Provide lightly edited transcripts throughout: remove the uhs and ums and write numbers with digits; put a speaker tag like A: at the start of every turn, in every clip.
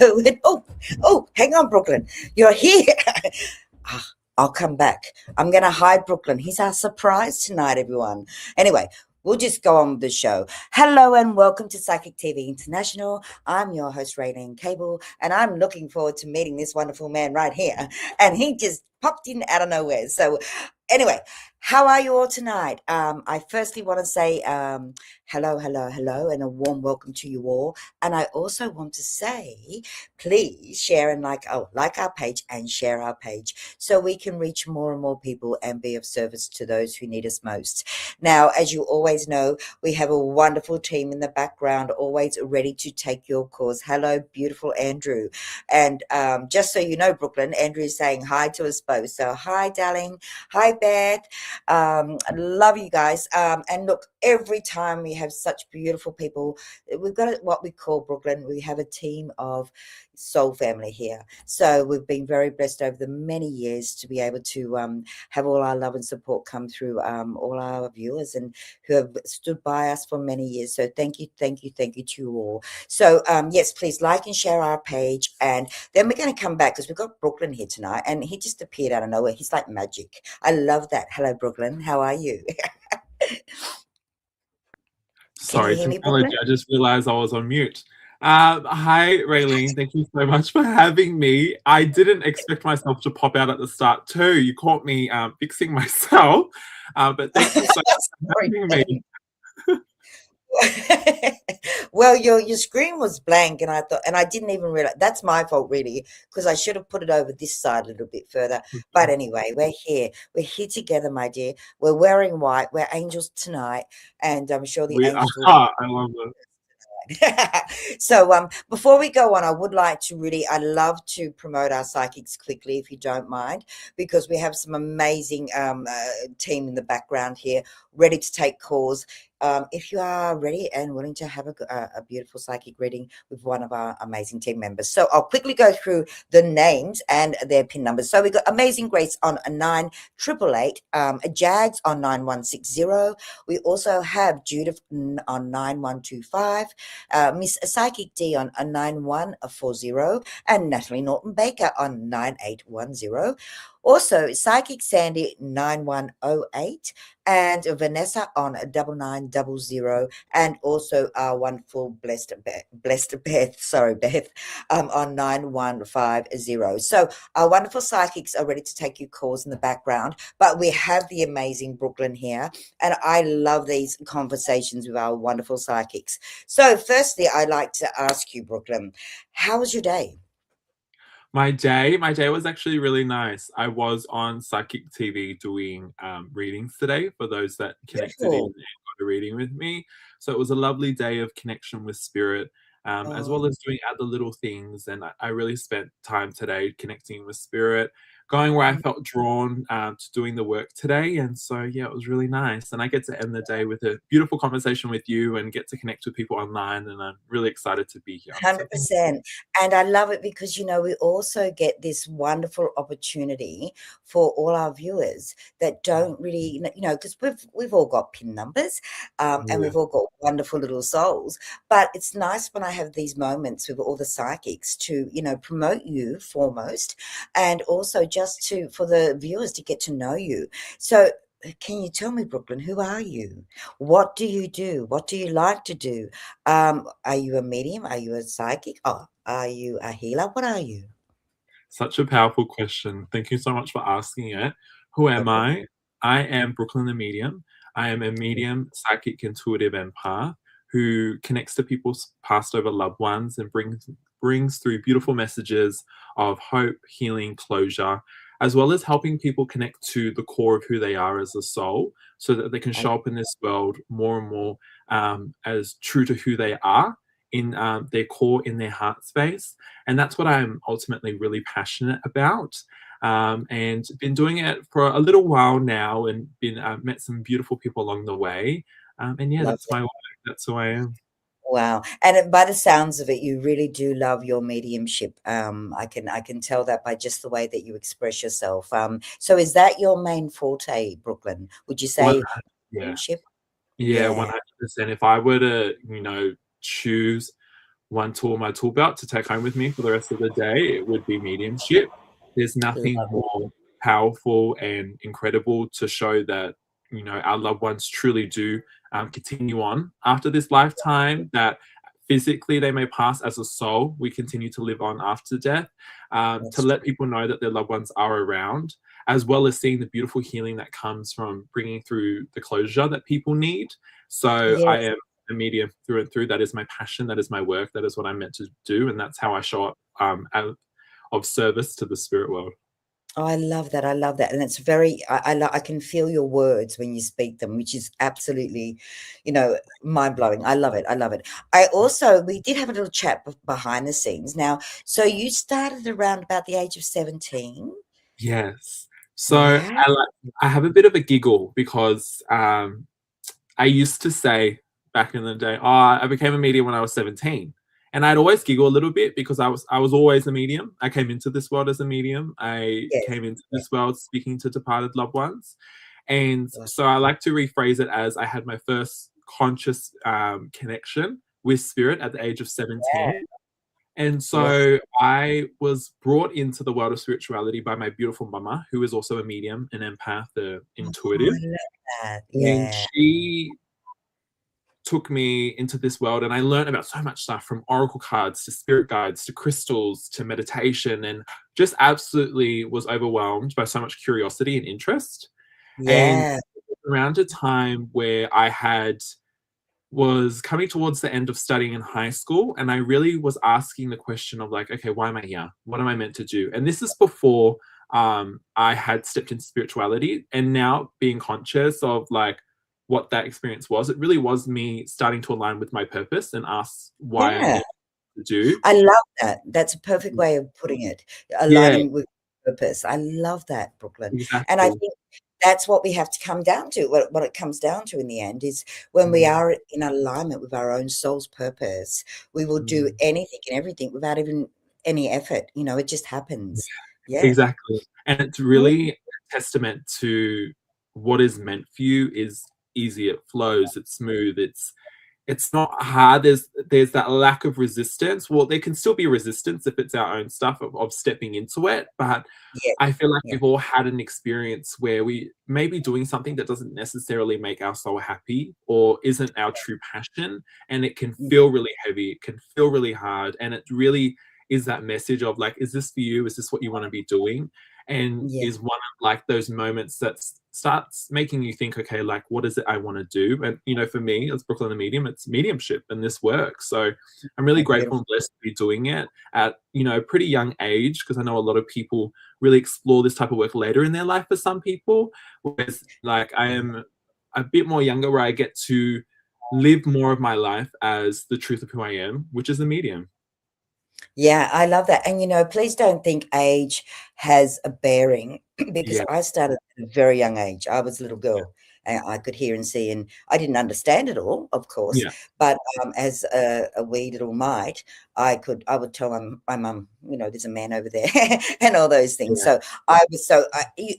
A: Oh, hang on, Brooklyn. You're here. I'll come back. I'm going to hide Brooklyn. He's our surprise tonight, everyone. Anyway, we'll just go on with the show. Hello and welcome to Psychic TV International. I'm your host, Rayleen Kable, and I'm looking forward to meeting this wonderful man right here. And he just popped in out of nowhere. So anyway, how are you all tonight? I firstly want to say hello, and a warm welcome to you all. And I also want to say, please share and like our page and share our page so we can reach more and more people and be of service to those who need us most. Now, as you always know, we have a wonderful team in the background, always ready to take your calls. Hello, beautiful Andrew. And just so you know, Brooklyn, Andrew is saying hi to us both. So hi, darling. Hi, Beth. I love you guys. And look, every time we have such beautiful people, we've got what we call, Brooklyn, we have a team of soul family here. So we've been very blessed over the many years to be able to have all our love and support come through all our viewers and who have stood by us for many years. So thank you to you all. So yes, please like and share our page, and then we're going to come back because we've got Brooklyn here tonight, and he just appeared out of nowhere. He's like magic. I love that. Hello, Brooklyn. How are you?
B: Sorry,
A: hear me,
B: technology. I just realized I was on mute. Hi, Rayleen. Thank you so much for having me. I didn't expect myself to pop out at the start too. You caught me fixing myself, but thank you so much for having me.
A: Well, your screen was blank, and I thought, and I didn't even realize. That's my fault, really, because I should have put it over this side a little bit further. But anyway, we're here together, my dear. We're wearing white. We're angels tonight, and I'm sure the angels will.
B: I love it.
A: So before we go on, I love to promote our psychics quickly, if you don't mind, because we have some amazing team in the background here ready to take calls. If you are ready and willing to have a beautiful psychic reading with one of our amazing team members. So I'll quickly go through the names and their PIN numbers. So we've got Amazing Grace on 9888, Jags on 9160. We also have Judith on 9125, Miss Psychic D on 9140, and Natalie Norton Baker on 9810. Also, Psychic Sandy 9108, and Vanessa on 9900, and also our wonderful blessed Beth, on 9150. So our wonderful psychics are ready to take your calls in the background, but we have the amazing Brooklyn here, and I love these conversations with our wonderful psychics. So firstly, I'd like to ask you, Brooklyn, how was your day?
B: My day was actually really nice. I was on Psychic TV doing readings today for those that connected in and got a reading with me. So it was a lovely day of connection with spirit, as well as doing other little things. And I really spent time today connecting with spirit, going where I felt drawn to doing the work today. And so, yeah, it was really nice. And I get to end the day with a beautiful conversation with you and get to connect with people online. And I'm really excited to be here.
A: 100%. And I love it because, we also get this wonderful opportunity for all our viewers that don't really, because we've all got PIN numbers and we've all got wonderful little souls. But it's nice when I have these moments with all the psychics to, promote you foremost, and also just for the viewers to get to know you. So can you tell me, Brooklyn, who are you? What do you do? What do you like to do? Are you a medium? Are you a psychic? Oh, are you a healer? What are you?
B: Such a powerful question. Thank you so much for asking it. Who am I? I am Brooklyn the Medium. I am a medium, psychic, intuitive empath who connects to people's passed over loved ones and brings through beautiful messages of hope, healing, closure, as well as helping people connect to the core of who they are as a soul so that they can show up in this world more and more as true to who they are in their core, in their heart space. And that's what I'm ultimately really passionate about. And been doing it for a little while now, and met some beautiful people along the way. And yeah, that's my work. That's who I am.
A: Wow. And by the sounds of it, you really do love your mediumship. I can tell that by just the way that you express yourself. So is that your main forte, Brooklyn? Would you say mediumship?
B: Yeah, 100%. If I were to, choose one tool in my tool belt to take home with me for the rest of the day, it would be mediumship. There's nothing more powerful and incredible to show that, you know, our loved ones truly do continue on after this lifetime, that physically they may pass, as a soul we continue to live on after death, to let people know that their loved ones are around, as well as seeing the beautiful healing that comes from bringing through the closure that people need. So I
A: Yes.
B: am a medium through and through. That is my passion, that is my work, that is what I'm meant to do, and that's how I show up out of service to the spirit world.
A: Oh, I love that. I love that. And it's very, I can feel your words when you speak them, which is absolutely, you know, mind blowing. I love it. I love it. We did have a little chat behind the scenes. Now, so you started around about the age of 17.
B: Yes. So
A: Yeah.
B: I have a bit of a giggle because I used to say back in the day, oh, I became a medium when I was 17. And I'd always giggle a little bit because I was always a medium. I came into this world as a medium. I
A: Yes.
B: came into
A: Yeah.
B: this world speaking to departed loved ones. And
A: Wow.
B: so I like to rephrase it as I had my first conscious connection with spirit at the age of 17. And
A: Wow.
B: so I was brought into the world of spirituality by my beautiful mama, who is also a medium, an empath,
A: Oh,
B: intuitive.
A: I love that.
B: And
A: Yeah.
B: she took me into this world, and I learned about so much stuff, from oracle cards to spirit guides to crystals to meditation, and just absolutely was overwhelmed by so much curiosity and interest. And
A: Yeah.
B: around a time where was coming towards the end of studying in high school, and I really was asking the question of, like, okay, why am I here? What am I meant to do? And this is before I had stepped into spirituality, and now being conscious of, like, what that experience was, it really was me starting to align with my purpose and ask why I'm
A: Yeah.
B: here to do.
A: I love that. That's a perfect way of putting it,
B: Yeah,
A: aligning with purpose. I love that, Brooklyn. And I
B: exactly.
A: think that's what we have to come down to. What it comes down to in the end is when we
B: Mm,
A: are in alignment with our own soul's purpose, we will do
B: mm.
A: anything and everything without even any effort. You know, it just happens. Yeah.
B: Exactly. And it's
A: Mm.
B: really a testament to what is meant for you is easy, it flows, it's smooth, it's not hard. There's that lack of resistance. Well, there can still be resistance if it's our own stuff of stepping into it, but
A: Yeah.
B: I feel like
A: Yeah.
B: we've all had an experience where we may be doing something that doesn't necessarily make our soul happy or isn't our true passion, and it can
A: Mm.
B: feel really heavy, it can feel really hard, and it really is that message of, like, is this for you? Is this what you want to be doing? And
A: Yeah.
B: is one of, like, those moments that starts making you think, okay, like, what is it I want to do? And, you know, for me as Brooklyn the medium, it's mediumship and this work. So I'm really
A: Oh,
B: grateful
A: beautiful.
B: and blessed to be doing it at, you know, a pretty young age, because I know a lot of people really explore this type of work later in their life for some people, whereas, like, I am a bit more younger, where I get to live more of my life as the truth of who I am, which is a medium.
A: Yeah, I love that. And, you know, please don't think age has a bearing because
B: Yeah,
A: I started at a very young age. I was a little girl and I could hear and see, and I didn't understand it all, of course.
B: yeah,
A: But as a wee little mite, I would tell my mum, you know, there's a man over there and all those things.
B: yeah,
A: So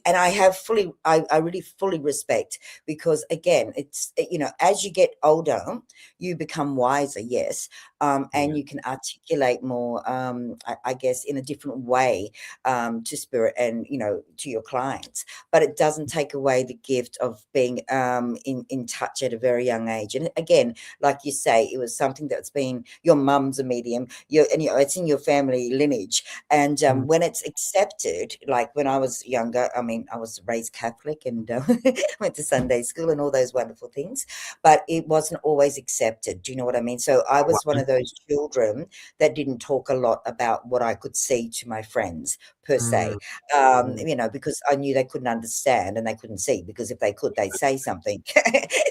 A: and I have I really fully respect because, again, it's, you know, as you get older, you become wiser, yes,
B: yeah,
A: and you can articulate more, I guess, in a different way to spirit and, you know, to your clients. But it doesn't take away the gift of being in touch at a very young age. And again, like you say, it was something that's been, your mum's a medium, and you know, it's in your family lineage. And
B: mm,
A: when it's accepted, like when I was younger, I mean, I was raised Catholic and went to Sunday school and all those wonderful things, but it wasn't always accepted. Do you know what I mean? So I was one of those children that didn't talk a lot about what I could see to my friends per
B: mm,
A: se,
B: mm,
A: you know, because I knew they couldn't understand and they couldn't see, because if they could, they'd say something.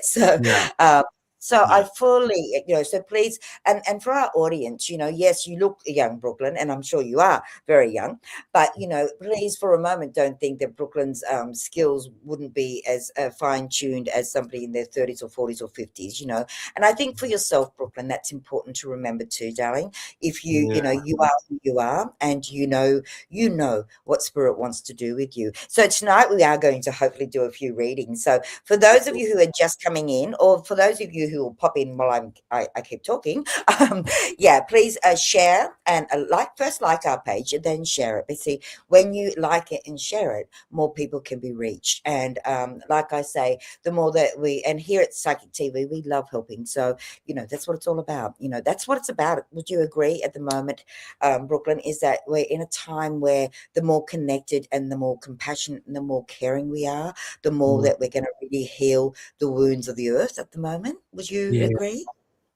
A: so,
B: yeah,
A: um, so I
B: yeah,
A: fully, you know, so please, and for our audience, you know, yes, you look young, Brooklyn, and I'm sure you are very young, but, you know, please for a moment don't think that Brooklyn's skills wouldn't be as fine-tuned as somebody in their 30s or 40s or 50s, you know. And I think for yourself, Brooklyn, that's important to remember too, darling. If you, you
B: yeah,
A: know, you are who you are, and you know what spirit wants to do with you. So tonight we are going to hopefully do a few readings. So for those of you who are just coming in, or for those of you who will pop in while I keep talking, yeah, please share and first like our page and then share it. But see, when you like it and share it, more people can be reached. And like I say, the more that and here at Psychic TV, we love helping. So, that's what it's all about. That's what it's about. Would you agree at the moment, Brooklyn, is that we're in a time where the more connected and the more compassionate and the more caring we are, the more that we're going to really heal the wounds of the earth at the moment. Would you
B: Yeah.
A: agree?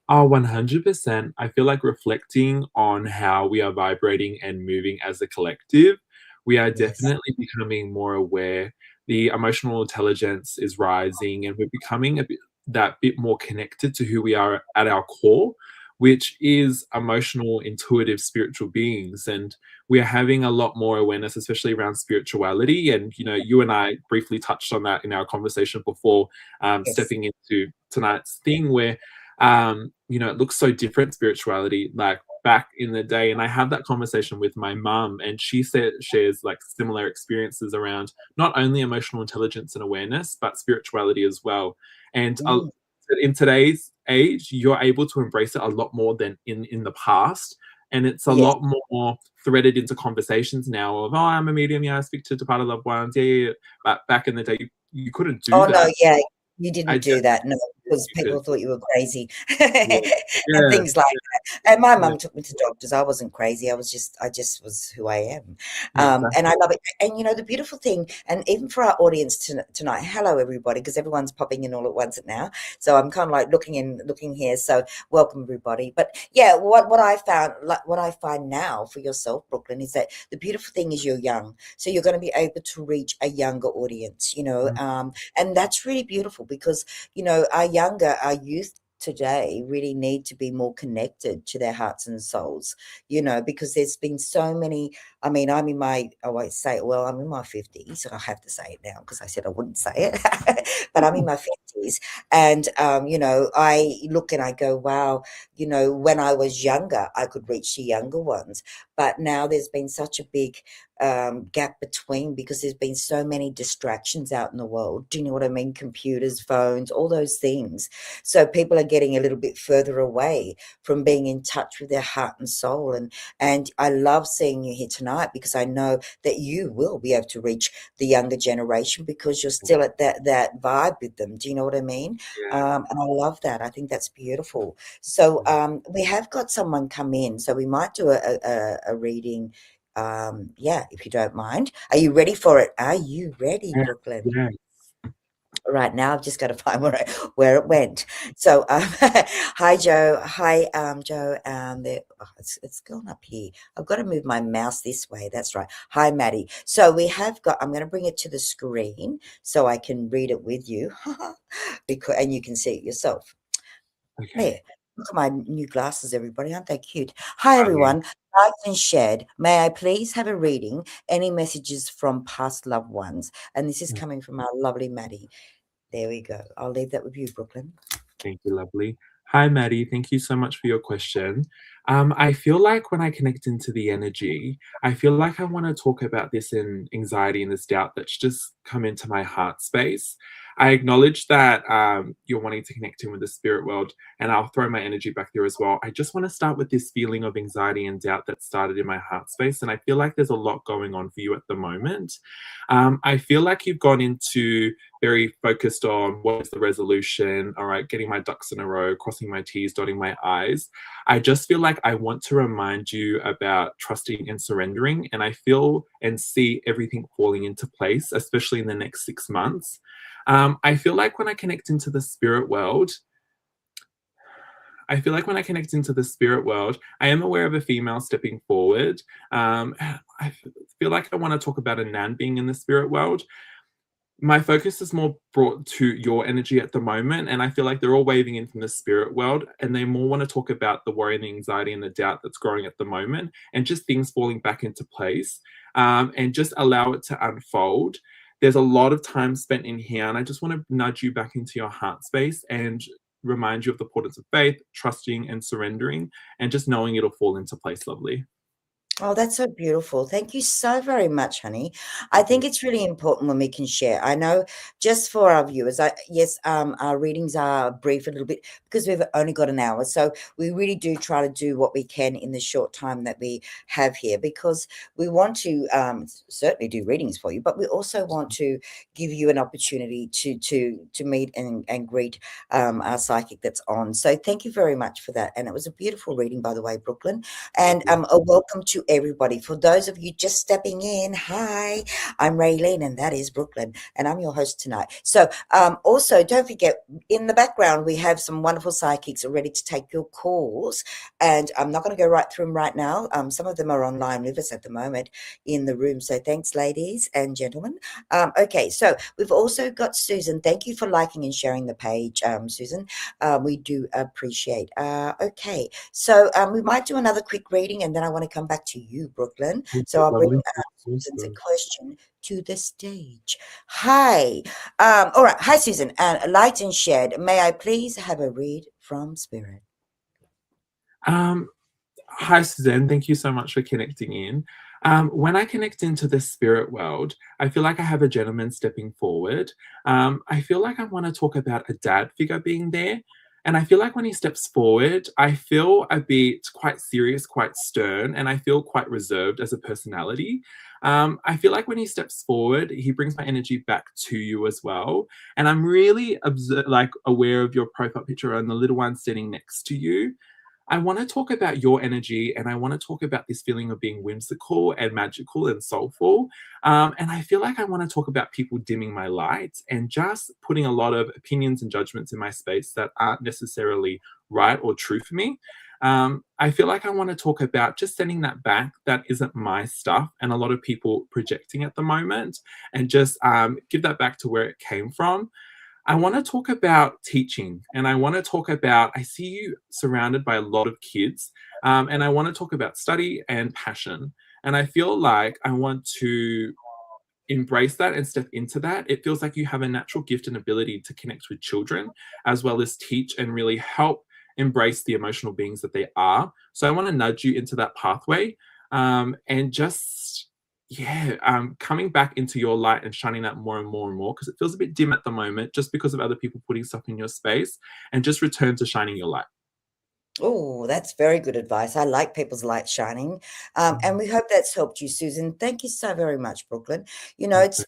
B: Oh, 100%. I feel like reflecting on how we are vibrating and moving as a collective, we are
A: Yes.
B: definitely becoming more aware. The emotional intelligence is rising, and we're becoming that bit more connected to who we are at our core, which is emotional, intuitive, spiritual beings. And we are having a lot more awareness, especially around spirituality. And, you and I briefly touched on that in our conversation before
A: Yes.
B: stepping into tonight's thing where it looks so different spirituality like back in the day. And I had that conversation with my mum, and she shares like similar experiences around not only emotional intelligence and awareness, but spirituality as well. And
A: Mm,
B: in today's age, you're able to embrace it a lot more than in the past. And it's a
A: yes.
B: lot more threaded into conversations now of, oh, I'm a medium, yeah, I speak to departed loved ones, yeah, yeah, yeah. But back in the day, you couldn't do
A: Oh, no,
B: that.
A: yeah, you
B: I
A: didn't do that, no,
B: definitely
A: because
B: you could.
A: people thought you were crazy
B: Yeah,
A: and
B: yeah,
A: things like that, and my
B: yeah,
A: mum took me to doctors. I wasn't crazy, I just was who I am,
B: yeah,
A: and
B: exactly.
A: I love it, and, the beautiful thing, and even for our audience tonight, hello, everybody, because everyone's popping in all at once now, so I'm kinda, like, looking here, so welcome, everybody, but, yeah, what I found, like, what I find now for yourself, Brooklyn, is that the beautiful thing is you're young, so you're gonna be able to reach a younger audience,
B: Mm,
A: and that's really beautiful because, our youth today really need to be more connected to their hearts and souls, because there's been so many. I mean, I always say, well, I'm in my 50s, so I have to say it now because I said I wouldn't say it, but I'm in my 50s. And, I look and I go, wow, when I was younger, I could reach the younger ones. But now there's been such a big gap between because there's been so many distractions out in the world. Do you know what I mean? Computers, phones, all those things. So people are getting a little bit further away from being in touch with their heart and soul. And I love seeing you here tonight because I know that you will be able to reach the younger generation because you're still at that vibe with them. Do you know what I mean?
B: yeah,
A: And I love that. I think that's beautiful. So
B: yeah,
A: we have got someone come in, so we might do a reading. Yeah, if you don't mind. Are you ready for it? Are you ready,
B: yeah,
A: Brooklyn?
B: yeah.
A: Right now, I've just got to find where it went. So, hi, Joe. Hi, Joe. It's gone up here. I've got to move my mouse this way. That's right. Hi, Maddie. So we have got. I'm going to bring it to the screen so I can read it with you, and you can see it yourself.
B: Okay.
A: There. Look at my new glasses, everybody. Aren't they cute? Hi,
B: Oh, yeah.
A: everyone. Liked and shared. May I please have a reading? Any messages from past loved ones? And this is
B: Mm,
A: coming from our lovely Maddie. There we go. I'll leave that with you, Brooklyn.
B: thank you, lovely. Hi, Maddie. Thank you so much for your question. I feel like when I connect into the energy, I feel like I want to talk about this in anxiety and this doubt that's just come into my heart space. I acknowledge that you're wanting to connect in with the spirit world, and I'll throw my energy back there as well. I just want to start with this feeling of anxiety and doubt that started in my heart space, and I feel like there's a lot going on for you at the moment. I feel like you've gone into very focused on what is the resolution, all right, getting my ducks in a row, crossing my T's, dotting my I's. I just feel like I want to remind you about trusting and surrendering. And I feel and see everything falling into place, especially in the next 6 months. I feel like when I connect into the spirit world, I feel like when I connect into the spirit world, I am aware of a female stepping forward. I feel like I want to talk about a Nan being in the spirit world. My focus is more brought to your energy at the moment, and I feel like they're all waving in from the spirit world, and they more want to talk about the worry and the anxiety and the doubt that's growing at the moment, and just things falling back into place, and just allow it to unfold. There's a lot of time spent in here, and I just want to nudge you back into your heart space and remind you of the importance of faith, trusting, and surrendering, and just knowing it'll fall into place. Lovely.
A: Oh, that's so beautiful. Thank you so very much, honey. I think it's really important when we can share. I know just for our viewers, yes, our readings are brief a little bit because we've only got an hour. So we really do try to do what we can in the short time that we have here because we want to certainly do readings for you, but we also want to give you an opportunity to meet and greet our psychic that's on. So thank you very much for that. And it was a beautiful reading, by the way, Brooklyn. And a welcome to everybody. For those of you just stepping in, hi, I'm Rayleen, and that is Brooklyn, and I'm your host tonight. So, also, don't forget, in the background, we have some wonderful psychics ready to take your calls, and I'm not going to go right through them right now. Some of them are online with us at the moment in the room. So, thanks, ladies and gentlemen. Okay, so we've also got Susan. Thank you for liking and sharing the page, Susan. We do appreciate. Okay, so we might do another quick reading, and then I want to come back to you, Brooklyn. So I'll bring
B: Lovely.
A: Susan's question to the stage. Hi. All right. Hi, Susan. Light and shared. May I please have a read from Spirit?
B: Um, Hi, Suzanne. Thank you so much for connecting in. When I connect into the spirit world, I feel like I have a gentleman stepping forward. I feel like I want to talk about a dad figure being there. And I feel like when he steps forward, I feel a bit quite serious, quite stern, and I feel quite reserved as a personality. I feel like when he steps forward, he brings my energy back to you as well. And I'm really aware of your profile picture and the little one standing next to you. I want to talk about your energy and I want to talk about this feeling of being whimsical and magical and soulful. And I feel like I want to talk about people dimming my light and just putting a lot of opinions and judgments in my space that aren't necessarily right or true for me. I feel like I want to talk about just sending that back. That isn't my stuff. And a lot of people projecting at the moment and just give that back to where it came from. I want to talk about teaching and I want to talk about, I see you surrounded by a lot of kids, and I want to talk about study and passion. And I feel like I want to embrace that and step into that. It feels like you have a natural gift and ability to connect with children as well as teach and really help embrace the emotional beings that they are. So I want to nudge you into that pathway, and just coming back into your light and shining that more and more and more because it feels a bit dim at the moment just because of other people putting stuff in your space, and just return to shining your light.
A: Oh, that's very good advice. I like people's light shining. And we hope that's helped you, Susan. Thank you so very much, Brooklyn. You know, it's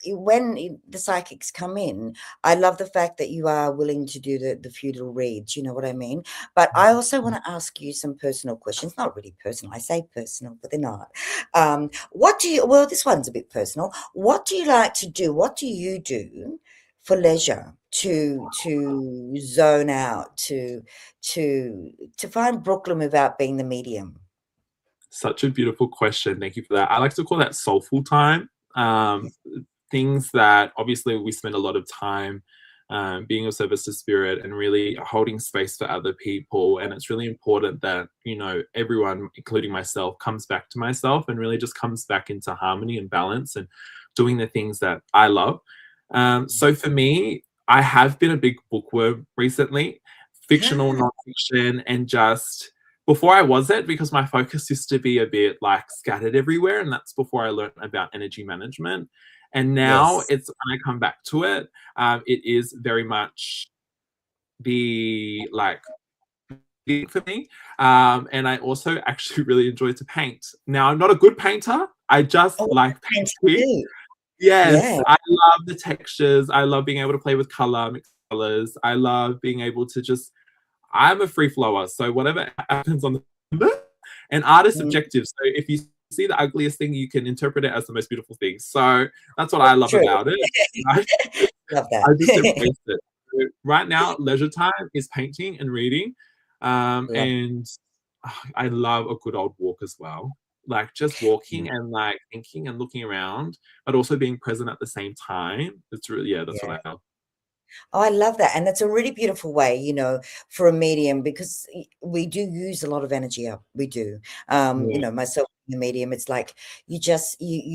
A: when the psychics come in, I love the fact that you are willing to do the feudal reads. You know what I mean? But I also want to ask you some personal questions. Not really personal. I say personal, but they're not. Well, this one's a bit personal. What do you like to do? What do you do for leisure to zone out, to find Brooklyn without being the medium?
B: Such a beautiful question. Thank you for that. I like to call that soulful time. Things that obviously we spend a lot of time being of service to spirit and really holding space for other people. And it's really important that, everyone, including myself, comes back to myself and really just comes back into harmony and balance and doing the things that I love. So for me, I have been a big bookworm recently, fictional,
A: Ah,
B: nonfiction, and just before I wasn't, because my focus used to be a bit like scattered everywhere, and that's before I learned about energy management. And now
A: yes.
B: it's when I come back to it, it is very much the like thing for me. And I also actually really enjoy to paint. Now I'm not a good painter. I just
A: Oh,
B: like
A: painting
B: painting.
A: too.
B: Yes,
A: Yeah.
B: I love the textures. I love being able to play with color, mix colors. I love being able to just I'm a free flower, so whatever happens on the and art is
A: Mm,
B: subjective. So if you see the ugliest thing, you can interpret it as the most beautiful thing. So that's what I
A: that's
B: love
A: true.
B: about it. I,
A: Love
B: I just
A: that.
B: embrace it. So right now, leisure time is painting and reading,
A: Love.
B: and I love a good old walk as well. Like just walking and like thinking and looking around, but also being present at the same time. It's really that's
A: Yeah.
B: what I love.
A: Oh, I love that. And that's a really beautiful way, for a medium because we do use a lot of energy up. We do.
B: Yeah.
A: Myself a medium, it's like you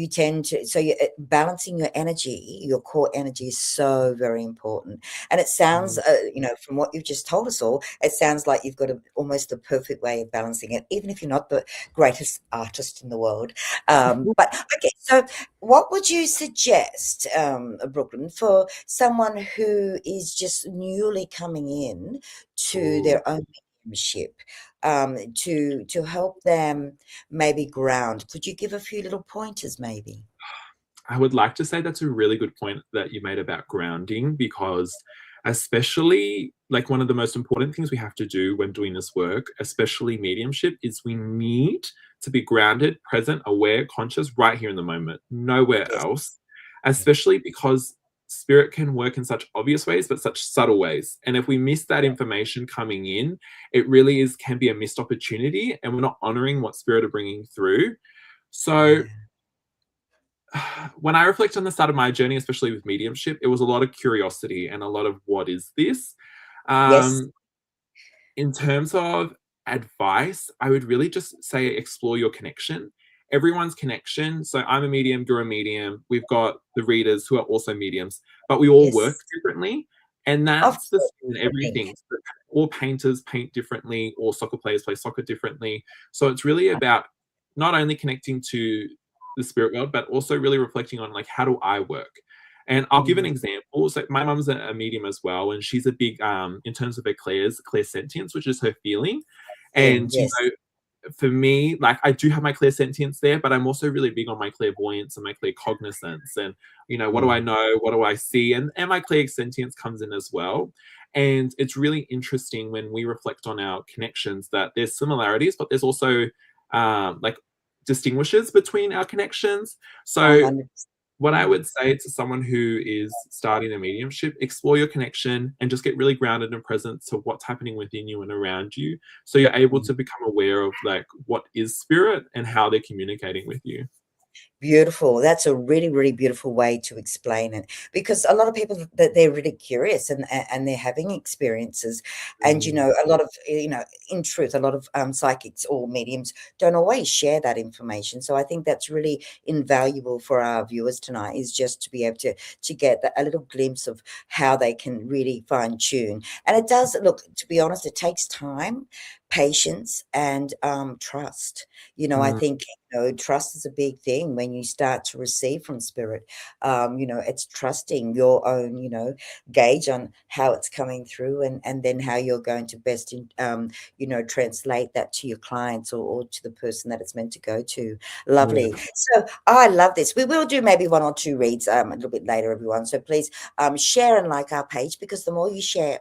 A: tend to, so you balancing your energy, your core energy is so very important. And it sounds,
B: Mm.
A: from what you've just told us all, it sounds like you've got almost the perfect way of balancing it, even if you're not the greatest artist in the world. But okay, so what would you suggest, Brooklyn, for someone who is just newly coming in to
B: Ooh.
A: their own mediumship, to help them maybe ground? Could you give a few little pointers, maybe?
B: I would like to say that's a really good point that you made about grounding, because especially like one of the most important things we have to do when doing this work, especially mediumship, is we need to be grounded, present, aware, conscious right here in the moment, nowhere
A: Yes.
B: else,
A: Yeah.
B: especially because spirit can work in such obvious ways but such subtle ways, and if we miss that
A: Yeah.
B: information coming in, it really is can be a missed opportunity and we're not honoring what spirit are bringing through. So
A: Yeah.
B: when I reflect on the start of my journey, especially with mediumship, it was a lot of curiosity and a lot of what is this?
A: Yes.
B: Um, in terms of advice, I would really just say explore your connection. Everyone's connection. So I'm a medium, you're a medium. We've got the readers who are also mediums, but we all work
A: Yes.
B: differently. And
A: Of
B: that's the
A: course.
B: same in
A: I think.
B: everything. So all painters paint differently, all soccer players play soccer differently. So it's really about not only connecting to the spirit world, but also really reflecting on like, how do I work? And I'll give an
A: Mm,
B: example. So my mum's a medium as well, and she's a big in terms of her clairsentience, which is her feeling.
A: feeling,
B: And
A: yes.
B: for me, like I do have my clairsentience there, but I'm also really big on my clairvoyance and my claircognizance. And what do I
A: Mm,
B: know? What do I see? And my clairsentience comes in as well. And it's really interesting when we reflect on our connections that there's similarities, but there's also like distinguishes between our connections. So
A: 100%.
B: what I
A: Mm,
B: would say to someone who is starting a mediumship, explore your connection and just get really grounded and present to what's happening within you and around you. So you're able
A: mm.
B: to become aware of like what is spirit and how they're communicating with you.
A: Beautiful. That's a really, really beautiful way to explain it, because a lot of people that they're really curious and they're having experiences, and
B: Mm,
A: a lot of in truth, a lot of psychics or mediums don't always share that information. So I think that's really invaluable for our viewers tonight, is just to be able to get a little glimpse of how they can really fine tune. And it does look, to be honest, it takes time, patience, and trust. I
B: mm,
A: think trust is a big thing when you start to receive from spirit. It's trusting your own, gauge on how it's coming through, and then how you're going to best, translate that to your clients, or to the person that it's meant to go to.
B: yeah.
A: Lovely. So I love this. We will do maybe one or two reads a little bit later, everyone. So please share and like our page, because the more you share,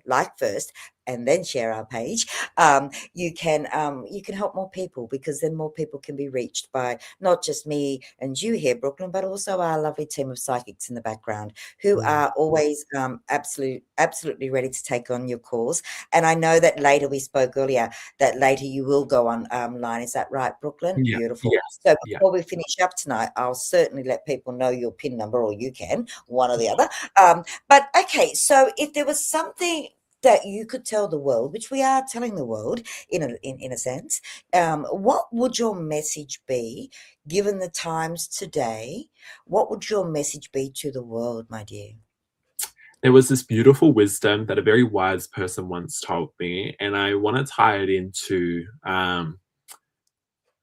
A: like first, and then share our page, you can help more people, because then more people can be reached by not just me and you here, Brooklyn, but also our lovely team of psychics in the background, who
B: Mm,
A: are always absolutely ready to take on your calls. And I know that later, we spoke earlier, that later you will go on line. Is that right, Brooklyn?
B: yeah.
A: Beautiful.
B: Yes.
A: So
B: Yeah.
A: before we finish up tonight, I'll certainly let people know your PIN number, or you can, one or the other. But okay, so if there was something that you could tell the world, which we are telling the world in a sense, what would your message be, given the times today? What would your message be to the world, my dear?
B: There was this beautiful wisdom that a very wise person once told me, and I want to tie it into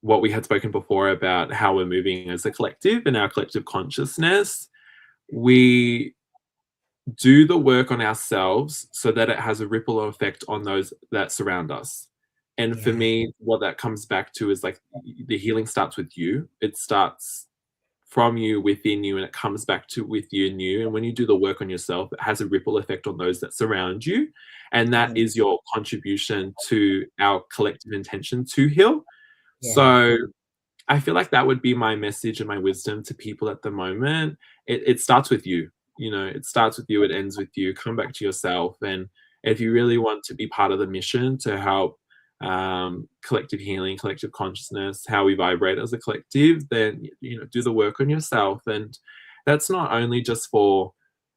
B: what we had spoken before about how we're moving as a collective and our collective consciousness. We do the work on ourselves so that it has a ripple effect on those that surround us. And for
A: Yeah,
B: me, what that comes back to is like the healing starts with you. It starts from you, within you, and it comes back to with you and you. And when you do the work on yourself, it has a ripple effect on those that surround you. And that is
A: 100%.
B: your contribution to our collective intention to heal.
A: Yeah,
B: So I feel like that would be my message and my wisdom to people at the moment. It starts with you. It starts with you, it ends with you. Come back to yourself. And if you really want to be part of the mission to help collective healing, collective consciousness, how we vibrate as a collective, then, do the work on yourself. And that's not only just for,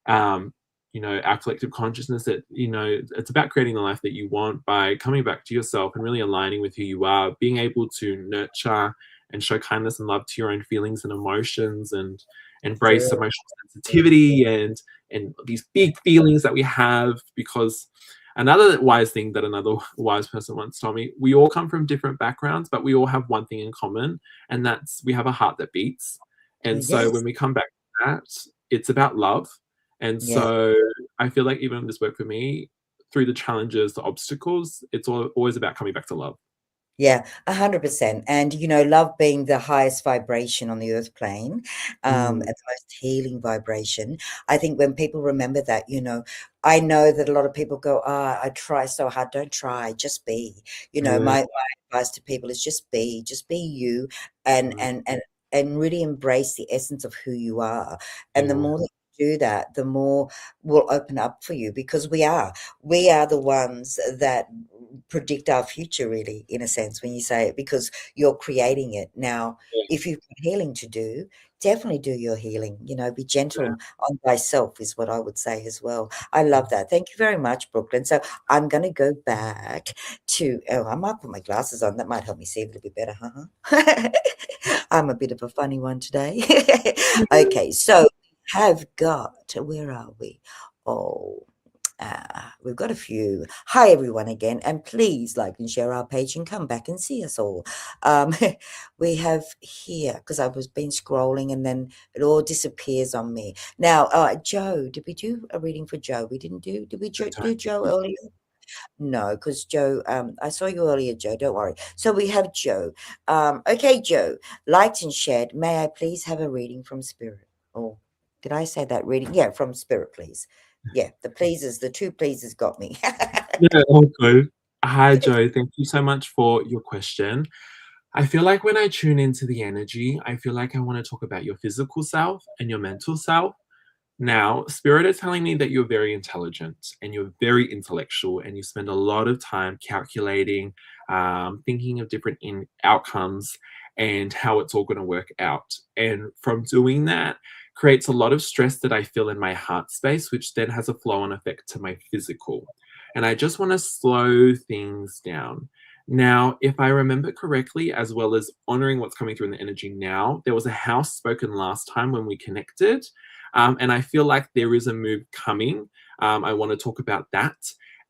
B: our collective consciousness. It's about creating the life that you want by coming back to yourself and really aligning with who you are, being able to nurture and show kindness and love to your own feelings and emotions, and embrace
A: True.
B: emotional sensitivity and these big feelings that we have. Because another wise thing that another wise person once told me, we all come from different backgrounds, but we all have one thing in common, and that's we have a heart that beats. And so when
A: Yes.
B: we come back to that, it's about love. And
A: Yeah.
B: so I feel like even this work for me, through the challenges, the obstacles, it's always about coming back to love.
A: Yeah, 100%. And, love being the highest vibration on the earth plane, and
B: Mm,
A: the most healing vibration. I think when people remember that, I know that a lot of people go, I try so hard. Don't try, just be.
B: yeah,
A: My advice to people is just be you, and
B: mm,
A: and and and really embrace the essence of who you are. And the
B: yeah,
A: more that you do that, the more will open up for you, because we are the ones that predict our future, really, in a sense, when you say it, because you're creating it. Now,
B: yeah,
A: if you've got healing to do, definitely do your healing. Be
B: yeah.
A: gentle on thyself, is what I would say as well. I love
B: Mm.
A: that. Thank you very much, Brooklyn. So I'm going to go back to, I might put my glasses on. That might help me see a little bit better. Huh? I'm a bit of a funny one today. Okay, so we have got, where are we? Oh, we've got a few. Hi, everyone, again, and please like and share our page and come back and see us all. Um, we have here, because I was been scrolling and then it all disappears on me. Now, Joe, did we do a reading for Joe? We didn't do. Did we
B: I
A: do Joe earlier? No, because Joe, I saw you earlier, Joe. Don't worry. So we have Joe. Okay, Joe, liked and shared. May I please have a reading from Spirit? Oh, did I say that reading? Yeah, from Spirit, please. Yeah, the two pleases got me.
B: Yeah, all good. Hi, Joe. Thank you so much for your question. I feel like when I tune into the energy, I feel like I want to talk about your physical self and your mental self. Now, Spirit is telling me that you're very intelligent and you're very intellectual, and you spend a lot of time calculating, thinking of different outcomes and how it's all going to work out. And from doing that, creates a lot of stress that I feel in my heart space, which then has a flow on effect to my physical. And I just want to slow things down. Now, if I remember correctly, as well as honoring what's coming through in the energy now, there was a house spoken last time when we connected, and I feel like there is a move coming. I want to talk about that.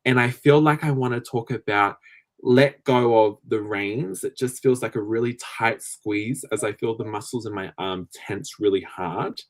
B: And I feel like I want to talk about let go of the reins. It just feels like a really tight squeeze as I feel the muscles in my arm tense really hard.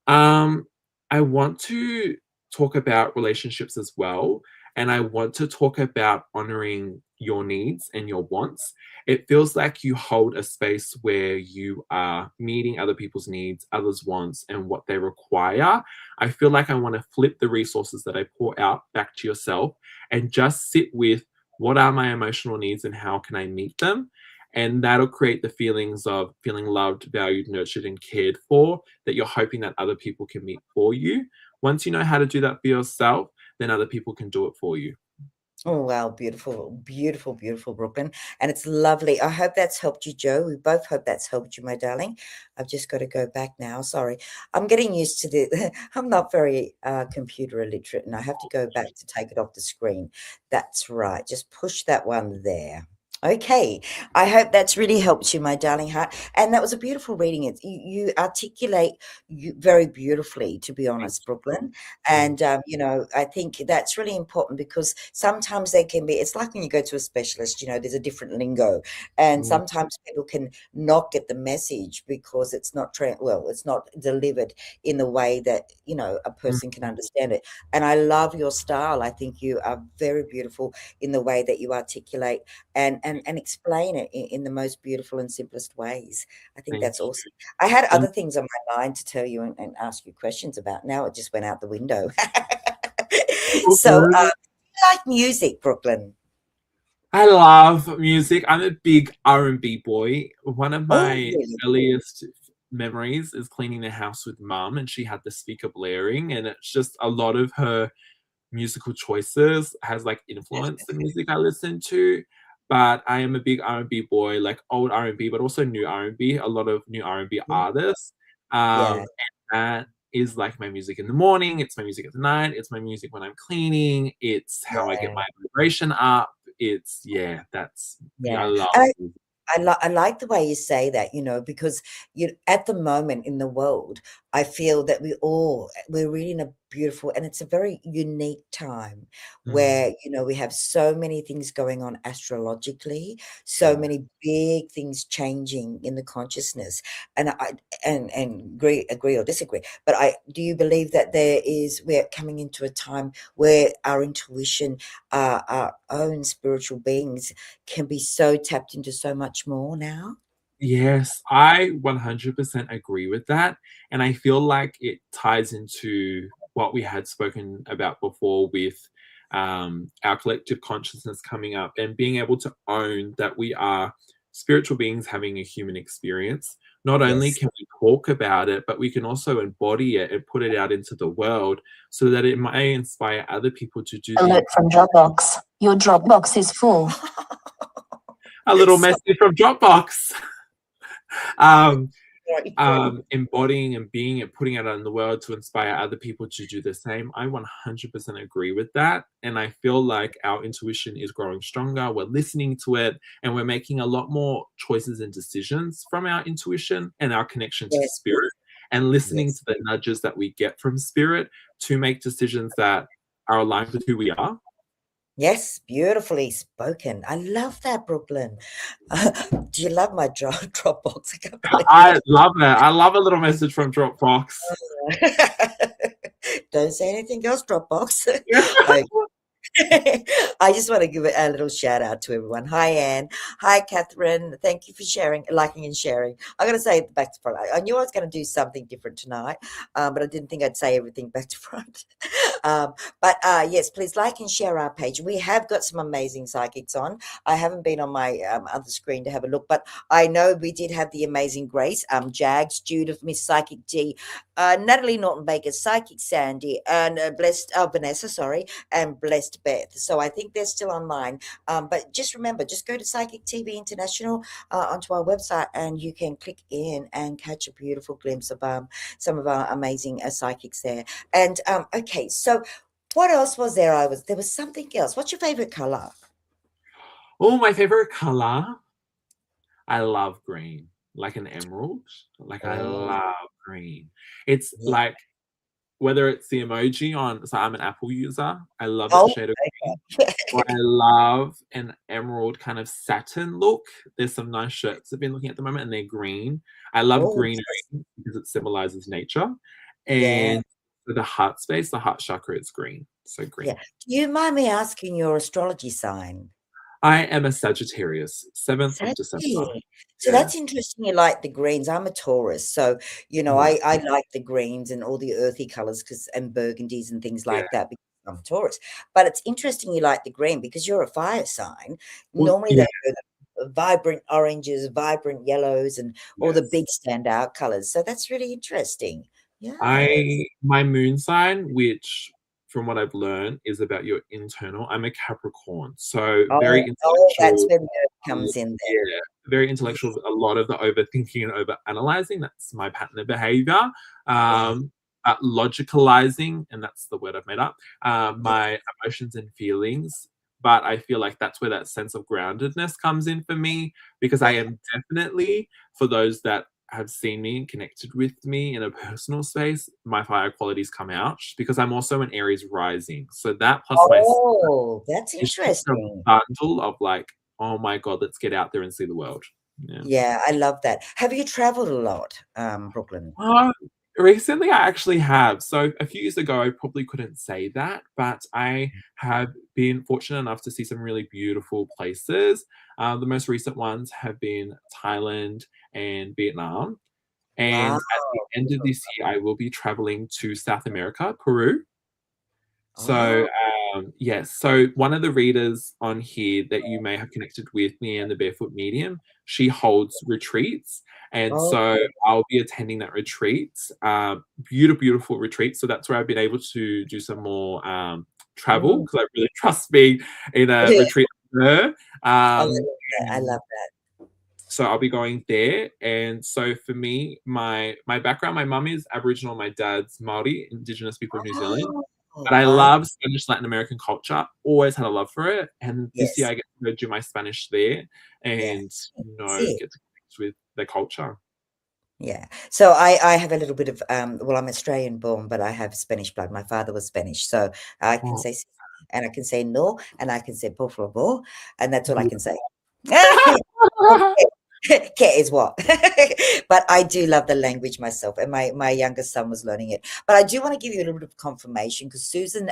B: Um, I want to talk about relationships as well. And I want to talk about honoring your needs and your wants. It feels like you hold a space where you are meeting other people's needs, others' wants, and what they require. I feel like I want to flip the resources that I pour out back to yourself and just sit with what are my emotional needs and how can I meet them. And that'll create the feelings of feeling loved, valued, nurtured, and cared for that you're hoping that other people can meet for you. Once you know how to do that for yourself, then other people can do it for you.
A: Oh, wow. Beautiful, beautiful, beautiful, Brooklyn. And it's lovely. I hope that's helped you, Joe. We both hope that's helped you, my darling. I've just got to go back now. Sorry. I'm getting used to the, I'm not very computer illiterate, and I have to go back to take it off the screen. That's right. Just push that one there. Okay. I hope that's really helped you, my darling heart. And that was a beautiful reading. You articulate you very beautifully, to be honest, Brooklyn.
B: Mm,
A: And, I think that's really important, because sometimes they can be, it's like when you go to a specialist, there's a different lingo. And
B: mm,
A: sometimes people can not get the message because it's not, it's not delivered in the way that, a
B: mm.
A: person can understand it. And I love your style. I think you are very beautiful in the way that you articulate and explain it in the most beautiful and simplest ways. I think
B: Thank
A: that's awesome. I had
B: you.
A: other things on my mind to tell you and ask you questions about. Now it just went out the window.
B: All
A: So,
B: good.
A: you like music, Brooklyn?
B: I love music. I'm a big R&B boy. One of
A: Oh,
B: my
A: really?
B: earliest memories is cleaning the house with mum, and she had the speaker blaring, and it's just a lot of her musical choices has like influenced the music I listen to. But I am a big R&B boy, like old R&B, but also new R&B. A lot of new R&B
A: Yeah.
B: artists,
A: Yeah.
B: and that is like my music in the morning. It's my music at night. It's my music when I'm cleaning. It's how I get
A: Yeah.
B: my vibration up. It's yeah, that's I
A: Yeah.
B: love
A: I
B: music.
A: I like the way you say that, because at the moment in the world, I feel that we're really in a beautiful, and it's a very unique time
B: Mm,
A: where, we have so many things going on astrologically, so
B: yeah.
A: many big things changing in the consciousness. And and agree or disagree. But do you believe that we're coming into a time where our intuition, our own spiritual beings can be so tapped into so much more now?
B: Yes, I 100% agree with that, and I feel like it ties into what we had spoken about before with, our collective consciousness coming up and being able to own that we are spiritual beings having a human experience. Not only
A: Yes.
B: can we talk about it, but we can also embody it and put it out into the world so that it may inspire other people to do the
C: Alert from Dropbox. Your Dropbox is full.
B: a little
A: So
B: message from Dropbox. Um,
A: sorry, Paul.
B: embodying and being and putting it out in the world to inspire other people to do the same. I 100% agree with that. And I feel like our intuition is growing stronger. We're listening to it and we're making a lot more choices and decisions from our intuition and our connection to
A: Yes,
B: spirit and listening
A: yes.
B: to the nudges that we get from spirit to make decisions that are aligned with who we are.
A: Yes, beautifully spoken. I love that, Brooklyn. Do you love my Dropbox? I can't believe
B: I love it. I love a little message from Dropbox.
A: it. Don't say anything else, Dropbox. Okay. I just want to give a little shout out to everyone. Hi, Anne. Hi, Catherine. Thank you for sharing, liking, and sharing. I'm going to say it back to front. I knew I was going to do something different tonight, but I didn't think I'd say everything back to front. But yes, please like and share our page. We have got some amazing psychics on. I haven't been on my other screen to have a look, but I know we did have the amazing Grace, Jags, Judith, Miss Psychic D, Natalie Norton Baker, Psychic Sandy, and Vanessa, sorry, and Blessed Beth. So I think they're still online. But just remember, just go to Psychic TV International onto our website, and you can click in and catch a beautiful glimpse of some of our amazing psychics there. And okay, so what else was there? There was something else. What's your favorite color?
B: Oh, my favorite color. I love green, like an emerald. Like I
A: Oh,
B: love green. It's
A: yeah.
B: like whether it's the emoji on, so I'm an Apple user. I love that
A: Oh,
B: shade of green. Or I
A: okay.
B: love an emerald kind of satin look. There's some nice shirts I've been looking at the moment, and they're green. I love
A: Oh,
B: greenery because it symbolizes nature.
A: yeah,
B: And for the heart space, the heart chakra is green. So
A: yeah.
B: green.
A: Do you mind me asking your astrology sign?
B: I am a Sagittarius, 7th of December.
A: Exactly. So
B: Yeah.
A: that's interesting you like the greens. I'm a Taurus, so,
B: Yeah.
A: I like the greens and all the earthy colors, and burgundies and things
B: Yeah.
A: like that because I'm a Taurus. But it's interesting you like the green because you're a fire sign.
B: Well,
A: Normally, they
B: yeah.
A: go the vibrant oranges, vibrant yellows, and all the
B: Yes.
A: big standout colors. So that's really interesting. Yes.
B: My moon sign, which from what I've learned is about your internal. I'm a Capricorn, so very
A: That's
B: intellectual.
A: when the earth comes in there.
B: Yeah, very
A: Yes,
B: intellectual. A lot of the overthinking and over analyzing. That's my pattern of behavior.
A: yes,
B: Logicalizing, and that's the word I've made up.
A: yes.
B: My emotions and feelings. But I feel like that's where that sense of groundedness comes in for me because I
A: Yeah.
B: am definitely, for those that have seen me and connected with me in a personal space, my fire qualities come out because I'm also an Aries rising. So that plus my
A: Oh, that's
B: it's just a
A: interesting.
B: bundle of like, oh my god, let's get out there and see the world. Yeah.
A: Yeah, I love that. Have you traveled a lot, Brooklyn?
B: Uh, recently, I actually have. So a few years ago, I probably couldn't say that, but I have been fortunate enough to see some really beautiful places. The most recent ones have been Thailand and Vietnam.
A: Wow.
B: And at the end of this year, I will be traveling to South America, Peru. So,
A: Oh,
B: yes. So one of the readers on here that you may have connected with, me and the Barefoot Medium, she holds retreats. And
A: oh,
B: so I'll be attending that retreat. Beautiful retreat. So that's where I've been able to do some more travel
A: mm.
B: because I really trust being in a
A: Yeah.
B: retreat with her.
A: Oh, I
B: Um,
A: love that. I love that.
B: so I'll be going there. And so for me, my background, my mum is Aboriginal, my dad's Maori, Indigenous people of New Zealand. But I
A: wow.
B: love Spanish Latin American culture. Always had a love for it. And this year
A: Yes.
B: I get to go do my Spanish there
A: Yeah.
B: and,
A: That's it.
B: get to connect with the culture.
A: Yeah. So I have a little bit of well, I'm Australian born, but I have Spanish blood. My father was Spanish, so I can
B: Oh,
A: say sí, and I can say no, and I can say por favor, and that's all I can say. Care is what? But I do love the language myself, and my youngest son was learning it. But I do want to give you a little bit of confirmation because Susan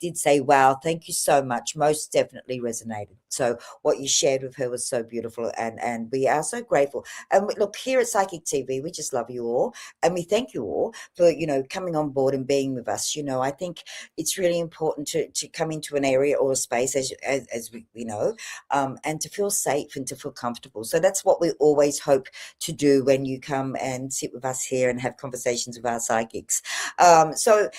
A: did say, "Wow, thank you so much." Most definitely resonated. So what you shared with her was so beautiful, and we are so grateful. And look, here at Psychic TV, we just love you all, and we thank you all for coming on board and being with us. I think it's really important to come into an area or a space as we know, and to feel safe and to feel comfortable. So that's what we always hope to do when you come and sit with us here and have conversations with our psychics. So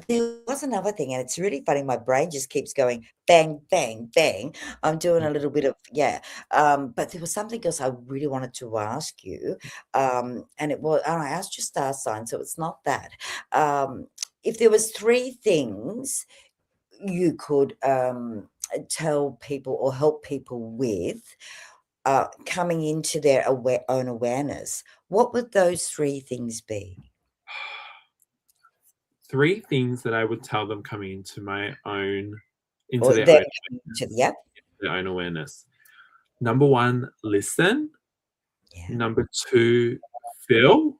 A: there was another thing, and it's really funny. My brain just keeps going bang, bang, bang. I'm doing a little bit of but there was something else I really wanted to ask you, and it was I asked your star sign, so it's not that. If there was three things you could tell people or help people with coming into their own awareness, what would those three things be?
B: 3 things that I would tell them coming into
A: Or
B: their
A: they're
B: own
A: coming into yep,
B: awareness. Number 1, listen.
A: yeah,
B: Number 2, feel.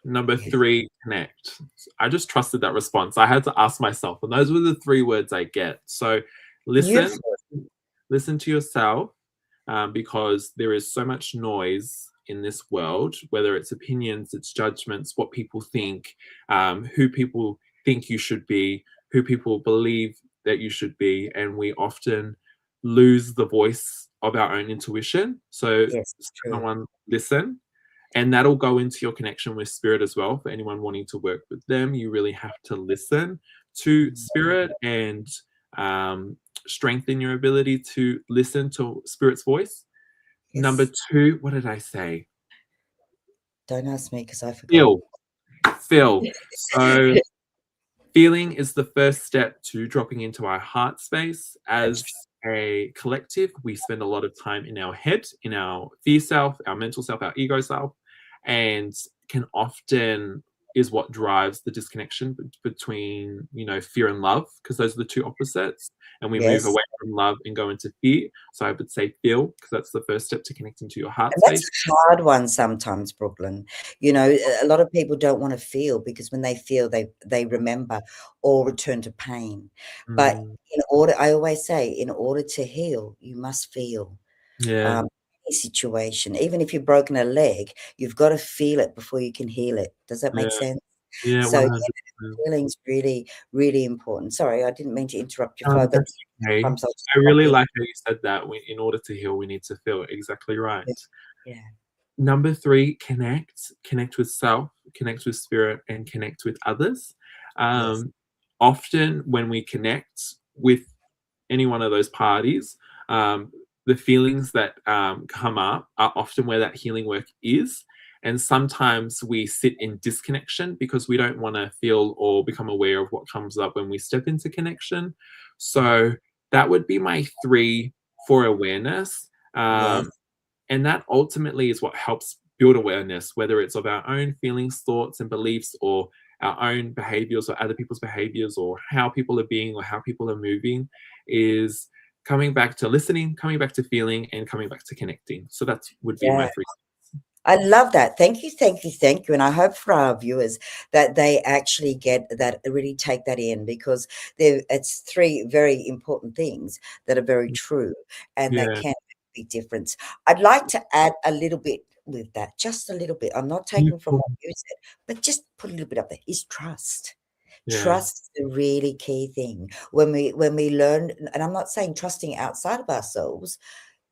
B: Number
A: yeah.
B: 3, connect. I just trusted that response. I had to ask myself, and those were the 3 words I get. So listen,
A: Beautiful.
B: listen to yourself, because there is so much noise in this world, whether it's opinions, it's judgments, what people think, who people think you should be, who people believe that you should be, and we often lose the voice of our own intuition. So,
A: Yes,
B: number
A: true.
B: 1, listen. And that'll go into your connection with spirit as well. For anyone wanting to work with them, you really have to listen to spirit and strengthen your ability to listen to spirit's voice. Number
A: Yes.
B: 2, what did I say?
A: Don't ask me because I forgot.
B: Feel. Feel. So feeling is the first step to dropping into our heart space.
A: That's
B: As a collective, we spend a lot of time in our head, in our fear self, our mental self, our ego self, and can often is what drives the disconnection between fear and love, because those are the two opposites, and we move
A: yes.
B: away from love and go into fear. So I would say feel, because that's the first step to connecting to your heart
A: And that's
B: space.
A: a hard one sometimes, Brooklyn. A lot of people don't want to feel because when they feel, they remember or return to pain. But
B: Mm,
A: I always say, in order to heal, you must feel.
B: yeah,
A: Um, any situation, even if you've broken a leg, you've got to feel it before you can heal it. Does that
B: yeah,
A: make sense?
B: yeah,
A: So
B: 100%.
A: feeling's really, really important. Sorry, I didn't mean to interrupt your flow, but
B: That's okay.
A: sometimes I'll just
B: I
A: pop
B: really
A: in.
B: like how you said that. In order to heal, we need to feel. Exactly right.
A: Yeah.
B: Number 3, connect. Connect with self, connect with spirit, and connect with others.
A: Yes.
B: Often when we connect with any one of those parties, the feelings that come up are often where that healing work is. And sometimes we sit in disconnection because we don't want to feel or become aware of what comes up when we step into connection. So that would be my 3 for awareness.
A: Yes.
B: And that ultimately is what helps build awareness, whether it's of our own feelings, thoughts, and beliefs, or our own behaviors or other people's behaviors, or how people are being or how people are moving, is coming back to listening, coming back to feeling, and coming back to connecting. So that would be
A: Yeah.
B: my 3.
A: I love that. Thank you, thank you, thank you. And I hope for our viewers that they actually get that, really take that in, because it's 3 very important things that are very true and that
B: Yeah.
A: can make a big difference. I'd like to add a little bit with that, just a little bit. I'm not taking from what you said, but just put a little bit up there, is trust.
B: Yeah.
A: Trust is a really key thing. When we learn, and I'm not saying trusting outside of ourselves,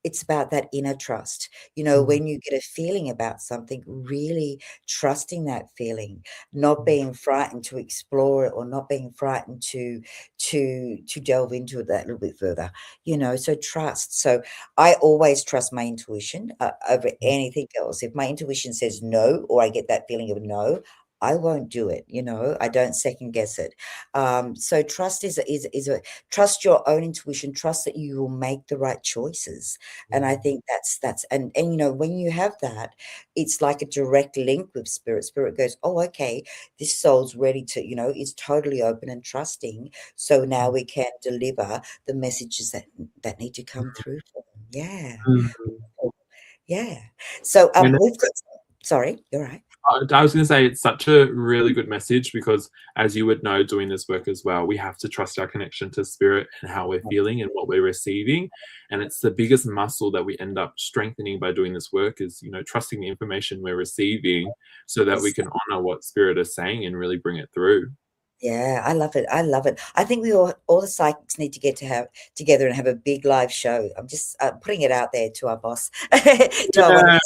A: it's about that inner trust.
B: Mm,
A: When you get a feeling about something, really trusting that feeling, not
B: mm,
A: being frightened to explore it, or not being frightened to delve into it that little bit further. So trust. So I always trust my intuition over
B: mm,
A: anything else. If my intuition says no, or I get that feeling of no, I won't do it. I don't second guess it. So trust is a trust your own intuition, trust that you will make the right choices. And I think that's and when you have that, it's like a direct link with spirit. Spirit goes, oh, okay, this soul's ready to, is totally open and trusting. So now we can deliver the messages that need to come through for them. Yeah.
B: Mhm.
A: Yeah. So
B: When
A: we've got sorry, you're right.
B: I was going to say it's such a really good message because, as you would know, doing this work as well, we have to trust our connection to spirit and how we're feeling and what we're receiving. And it's the biggest muscle that we end up strengthening by doing this work is, trusting the information we're receiving so that we can honor what spirit is saying and really bring it through.
A: Yeah, I love it. I love it. I think we all the psychics need to get to have together and have a big live show. I'm just putting it out there to our boss, to our
B: Yeah.
A: wonderful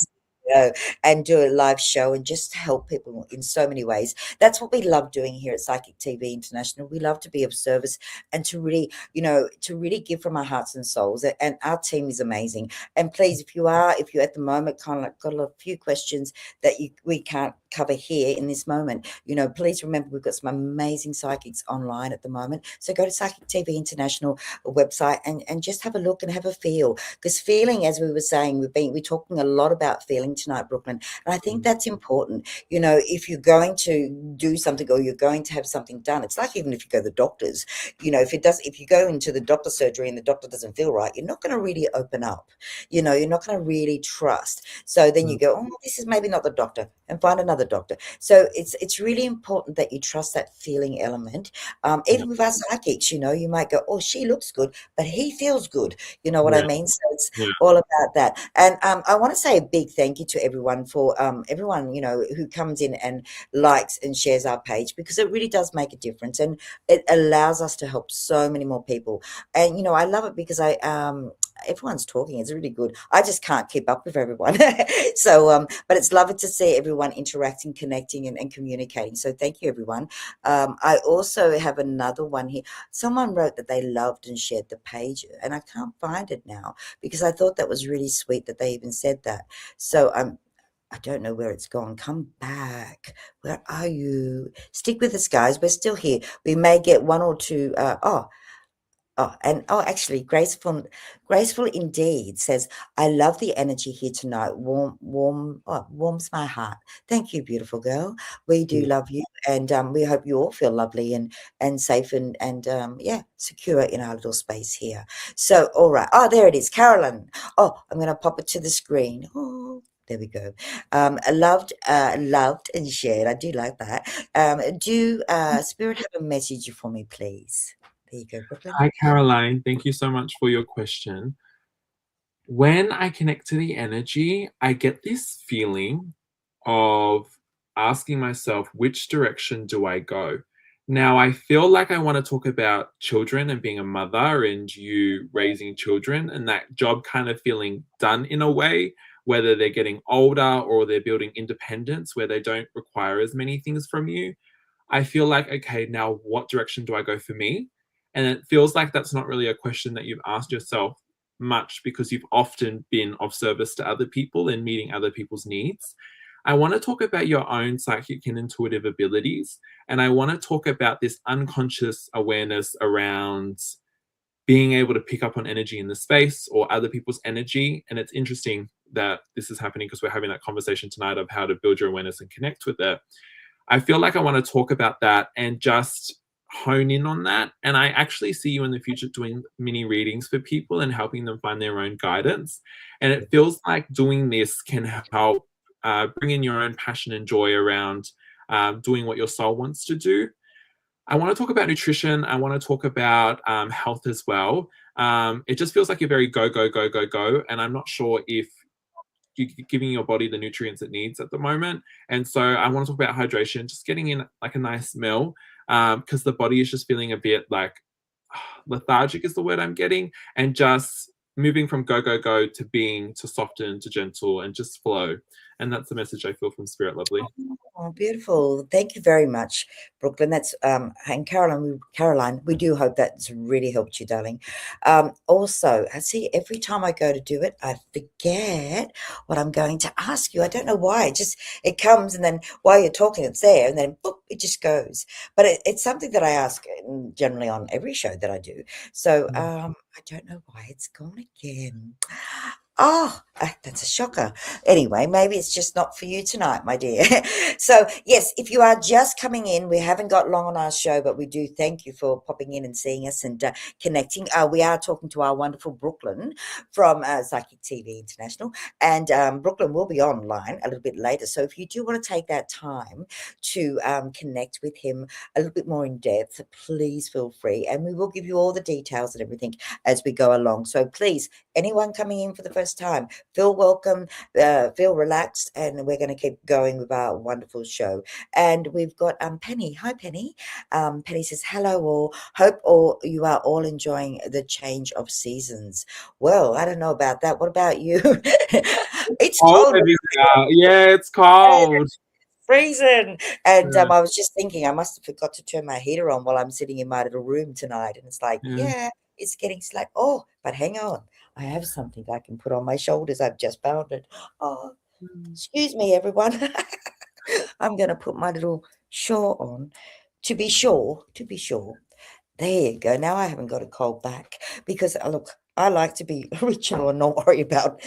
A: CEO, and do a live show and just help people in so many ways. That's what we love doing here at Psychic TV International. We love to be of service and to really, to really give from our hearts and souls. And our team is amazing. And please, if you're at the moment kind of like got a few questions that we can't cover here in this moment, please remember we've got some amazing psychics online at the moment. So go to Psychic TV International website and just have a look and have a feel. Because feeling, as we were saying, we're talking a lot about feeling tonight, Brooklyn. And I think that's important. If you're going to do something or you're going to have something done, it's like even if you go to the doctors, if you go into the doctor's surgery and the doctor doesn't feel right, you're not going to really open up. You're not going to really trust. So then you go, oh, this is maybe not the doctor, and find another doctor. So it's really important that you trust that feeling element. Even with our psychics, you might go, oh, she looks good, but he feels good. You know what I mean? So it's all about that. And I want to say a big thank you to everyone for everyone, who comes in and likes and shares our page, because it really does make a difference and it allows us to help so many more people. And I love it because everyone's talking. It's really good. I just can't keep up with everyone. So, but it's lovely to see everyone interacting, connecting, and communicating. So thank you, everyone. I also have another one here. Someone wrote that they loved and shared the page, and I can't find it now because I thought that was really sweet that they even said that. So I don't know where it's gone. Come back. Where are you? Stick with us, guys. We're still here. We may get one or two. Actually, graceful indeed says, I love the energy here tonight. Warms my heart. Thank you, beautiful girl. We do love you, and we hope you all feel lovely and safe and secure in our little space here. So, all right. Oh, there it is, Carolyn. Oh, I'm going to pop it to the screen. Oh. There we go. Loved and shared. I do like that. Do Spirit have a message for me, please? There you go, Brooklyn.
B: Hi, Caroline. Thank you so much for your question. When I connect to the energy, I get this feeling of asking myself, which direction do I go? Now, I feel like I want to talk about children and being a mother and you raising children and that job kind of feeling done in a way, whether they're getting older or they're building independence where they don't require as many things from you. I feel like, okay, now what direction do I go for me? And it feels like that's not really a question that you've asked yourself much because you've often been of service to other people and meeting other people's needs. I want to talk about your own psychic and intuitive abilities. And I want to talk about this unconscious awareness around being able to pick up on energy in the space or other people's energy. And it's interesting that this is happening because we're having that conversation tonight of how to build your awareness and connect with it. I feel like I want to talk about that and just hone in on that. And I actually see you in the future doing mini readings for people and helping them find their own guidance. And it feels like doing this can help bring in your own passion and joy around doing what your soul wants to do. I want to talk about nutrition. I want to talk about health as well. It just feels like you're very go, go, go, go, go. And I'm not sure if you're giving your body the nutrients it needs at the moment. And so I want to talk about hydration, just getting in like a nice meal because the body is just feeling a bit like lethargic is the word I'm getting, and just moving from go, go, go to being to soften, to gentle, and just flow. And that's the message I feel from Spirit Lovely.
A: Oh, beautiful. Thank you very much, Brooklyn. That's and Caroline, we do hope that's really helped you, darling. Also, I see every time I go to do it, I forget what I'm going to ask you. I don't know why. It comes, and then while you're talking, it's there, and then boop, it just goes. But it's something that I ask generally on every show that I do. So I don't know why it's gone again. Oh, that's a shocker. Anyway, maybe it's just not for you tonight, my dear. So, yes, if you are just coming in, we haven't got long on our show, but we do thank you for popping in and seeing us and connecting. We are talking to our wonderful Brooklyn from Psychic TV International, and Brooklyn will be online a little bit later. So, if you do want to take that time to connect with him a little bit more in depth, please feel free, and we will give you all the details and everything as we go along. So, please, anyone coming in for the first time, feel welcome, feel relaxed, and we're going to keep going with our wonderful show. And we've got Penny. Hi, Penny. Penny says, hello all. Hope you are all enjoying the change of seasons. Well, I don't know about that. What about you? It's cold.
B: Yeah, it's cold.
A: Freezing. And I was just thinking, I must have forgot to turn my heater on while I'm sitting in my little room tonight. And it's like, yeah, it's getting like, oh, but hang on. I have something I can put on my shoulders. I've just found it. Oh, excuse me, everyone. I'm going to put my little shawl on to be sure. There you go. Now I haven't got a cold back because, look, I like to be original and not worry about.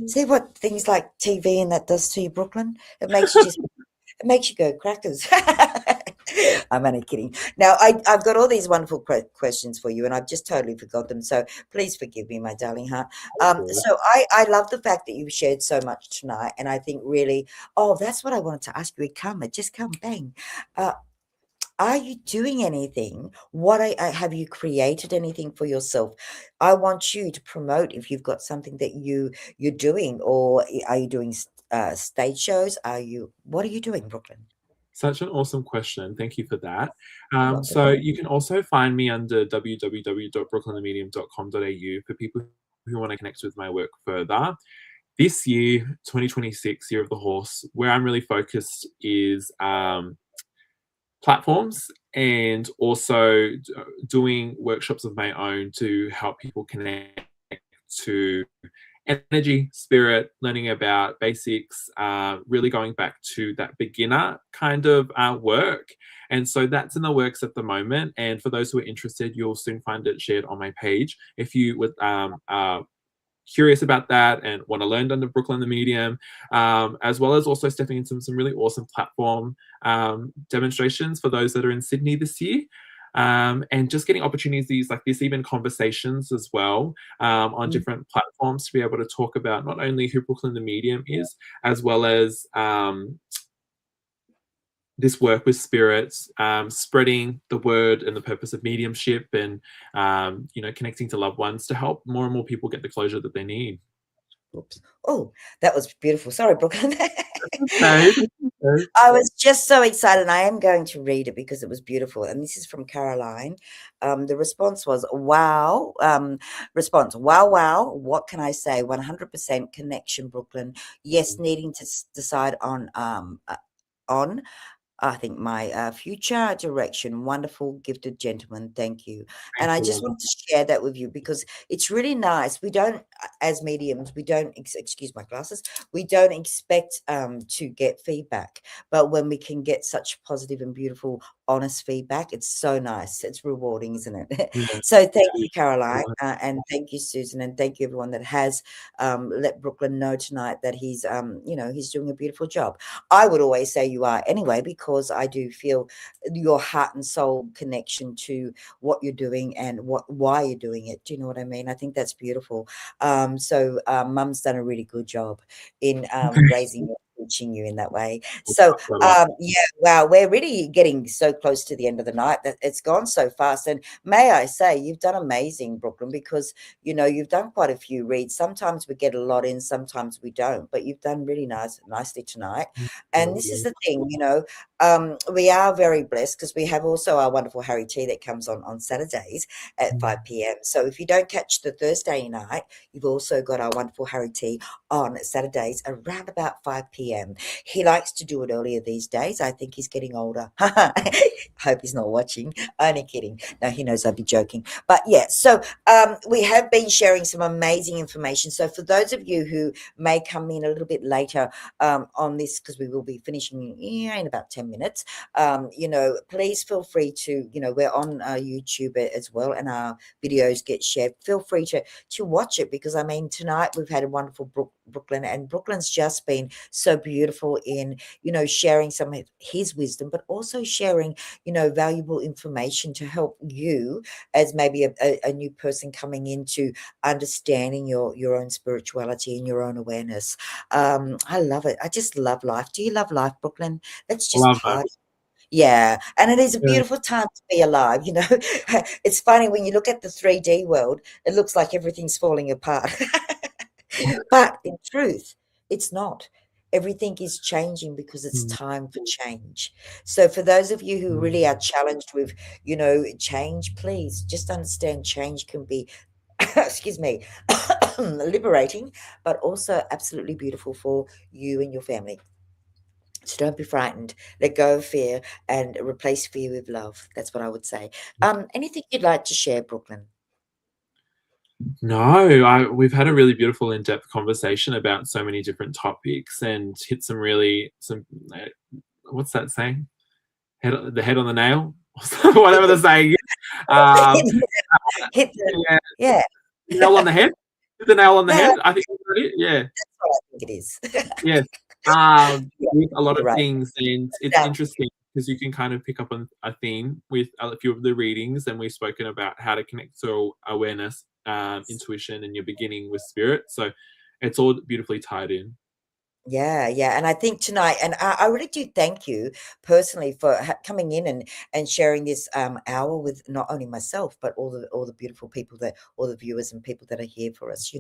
A: See what things like TV and that does to you, Brooklyn? It makes you go crackers. I'm only kidding. Now, I've got all these wonderful questions for you, and I've just totally forgot them. So please forgive me, my darling heart. So I love the fact that you've shared so much tonight, and I think really, that's what I wanted to ask you. It just come bang. Are you doing anything? Have you created anything for yourself? I want you to promote if you've got something that you're doing, or are you doing stage shows? What are you doing, Brooklyn?
B: Such an awesome question. Thank you for that. So you can also find me under www.brooklynthemedium.com.au for people who want to connect with my work further. This year, 2026, Year of the Horse, where I'm really focused is platforms, and also doing workshops of my own to help people connect to energy, spirit, learning about basics, really going back to that beginner kind of work. And so that's in the works at the moment. And for those who are interested, you'll soon find it shared on my page. If you would curious about that and want to learn under Brooklyn the Medium, as well as also stepping into some really awesome platform demonstrations for those that are in Sydney this year. And just getting opportunities like this, even conversations as well on different platforms to be able to talk about not only who Brooklyn the Medium is, as well as this work with spirits, spreading the word and the purpose of mediumship, and connecting to loved ones to help more and more people get the closure that they need.
A: Oops. Oh, that was beautiful. Sorry, Brooklyn.
B: Okay.
A: I was just so excited, and I am going to read it because it was beautiful. And this is from Caroline. The response was, wow. Wow. What can I say? 100% connection, Brooklyn. Yes, needing to decide on I think my future direction. Wonderful, gifted gentleman. Thank you. And I just wanted to share that with you because it's really nice. We don't, as mediums, excuse my glasses, we don't expect to get feedback. But when we can get such positive and beautiful, honest feedback, it's so nice. It's rewarding, isn't it? So thank you, Caroline. And thank you, Susan. And thank you, everyone that has let Brooklyn know tonight that he's, he's doing a beautiful job. I would always say you are anyway, because I do feel your heart and soul connection to what you're doing and why you're doing it. Do you know what I mean? I think that's beautiful. So Mum's done a really good job in raising your teaching you in that way. So, yeah, wow, we're really getting so close to the end of the night that it's gone so fast. And may I say, you've done amazing, Brooklyn, because, you've done quite a few reads. Sometimes we get a lot in, sometimes we don't, but you've done really nicely tonight. And this is the thing, we are very blessed because we have also our wonderful Harry T that comes on Saturdays at 5 p.m. So if you don't catch the Thursday night, you've also got our wonderful Harry T on Saturdays around about 5 p.m. He likes to do it earlier these days. I think he's getting older. Hope he's not watching. Only kidding. No, he knows I'd be joking. But yeah, so we have been sharing some amazing information. So for those of you who may come in a little bit later on this, because we will be finishing in about 10 minutes, please feel free to, we're on YouTube as well, and our videos get shared. Feel free to watch it, because I mean, tonight we've had a wonderful Brooklyn, and Brooklyn's just been so beautiful in, sharing some of his wisdom, but also sharing, valuable information to help you as maybe a new person coming into understanding your own spirituality and your own awareness. I love it. I just love life. Do you love life, Brooklyn? Let's just party. Yeah, and it is a beautiful time to be alive. It's funny when you look at the 3D world, it looks like everything's falling apart. But in truth, it's not. Everything is changing because it's time for change. So for those of you who really are challenged with, change, please just understand change can be, excuse me, liberating, but also absolutely beautiful for you and your family. So don't be frightened. Let go of fear and replace fear with love. That's what I would say. Anything you'd like to share, Brooklyn?
B: No, we've had a really beautiful in-depth conversation about so many different topics and hit some what's that saying? The head on the nail? Whatever the saying is.
A: Hit the, yeah.
B: Nail on the head? Hit the nail on the head? I think that's it. Yeah.
A: That's what I think it is.
B: Yes. With a lot of things, and it's interesting because you can kind of pick up on a theme with a few of the readings, and we've spoken about how to connect to awareness, intuition, and your beginning with spirit. So it's all beautifully tied in.
A: Yeah, and I think tonight, and I really do thank you personally for coming in and sharing this hour with not only myself but all the beautiful people all the viewers and people that are here for us.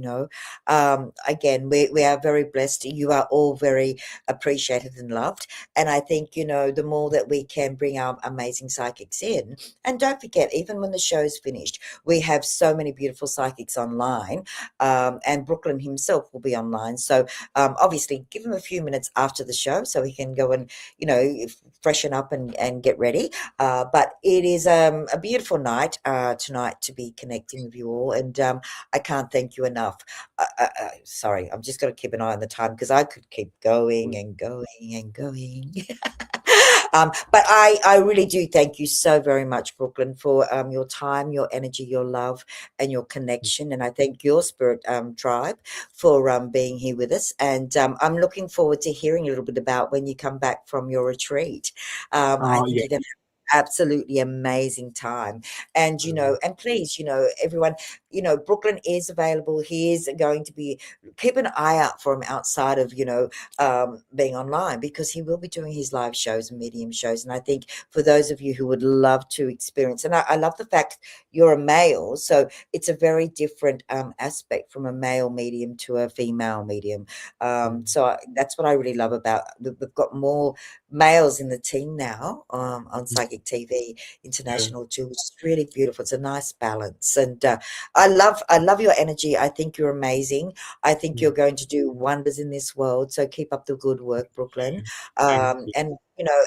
A: Again, we are very blessed. You are all very appreciated and loved, and I think the more that we can bring our amazing psychics in, and don't forget, even when the show's finished, we have so many beautiful psychics online, and Brooklyn himself will be online. So obviously, give him a few minutes after the show so he can go and freshen up and get ready, but it is a beautiful night tonight to be connecting with you all, and I can't thank you enough. Sorry, I'm just going to keep an eye on the time because I could keep going and going and going. But I really do thank you so very much, Brooklyn, for your time, your energy, your love, and your connection. And I thank your spirit tribe for being here with us. And I'm looking forward to hearing a little bit about when you come back from your retreat. I think you're going to absolutely amazing time, and and please, everyone, Brooklyn is available. He is going to be, keep an eye out for him outside of being online, because he will be doing his live shows and medium shows. And I think for those of you who would love to experience, and I love the fact you're a male, so it's a very different aspect from a male medium to a female medium. So that's what I really love about, we've got more males in the team now on Psychic TV International too, which is really beautiful. It's a nice balance, and I love your energy. I think you're amazing. I think you're going to do wonders in this world. So keep up the good work, Brooklyn. And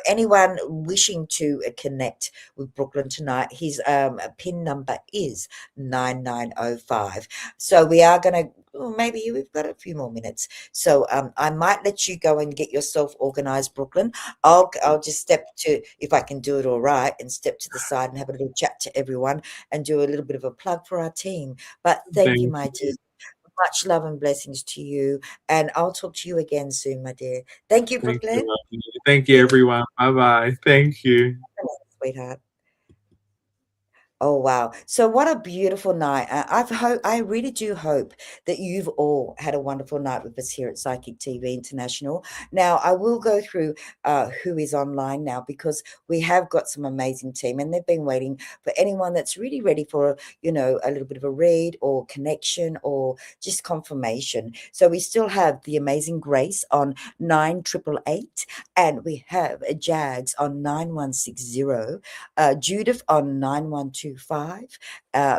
A: anyone wishing to connect with Brooklyn tonight, his PIN number is 9905. So we are going to, maybe we've got a few more minutes, so I might let you go and get yourself organized, Brooklyn. I'll just step to, if I can do it all right, and step to the side and have a little chat to everyone and do a little bit of a plug for our team. But thank you, my dear. Much love and blessings to you, and I'll talk to you again soon, my dear. Thank you, Brooklyn.
B: Thank you, everyone. Bye-bye. Thank you.
A: Sweetheart. Oh wow. So what a beautiful night. I really do hope that you've all had a wonderful night with us here at Psychic TV International. Now, I will go through who is online now because we have got some amazing team and they've been waiting for anyone that's really ready for, a little bit of a read or connection or just confirmation. So we still have the amazing Grace on 9888 and we have Jags on 9160. Judith on 9125,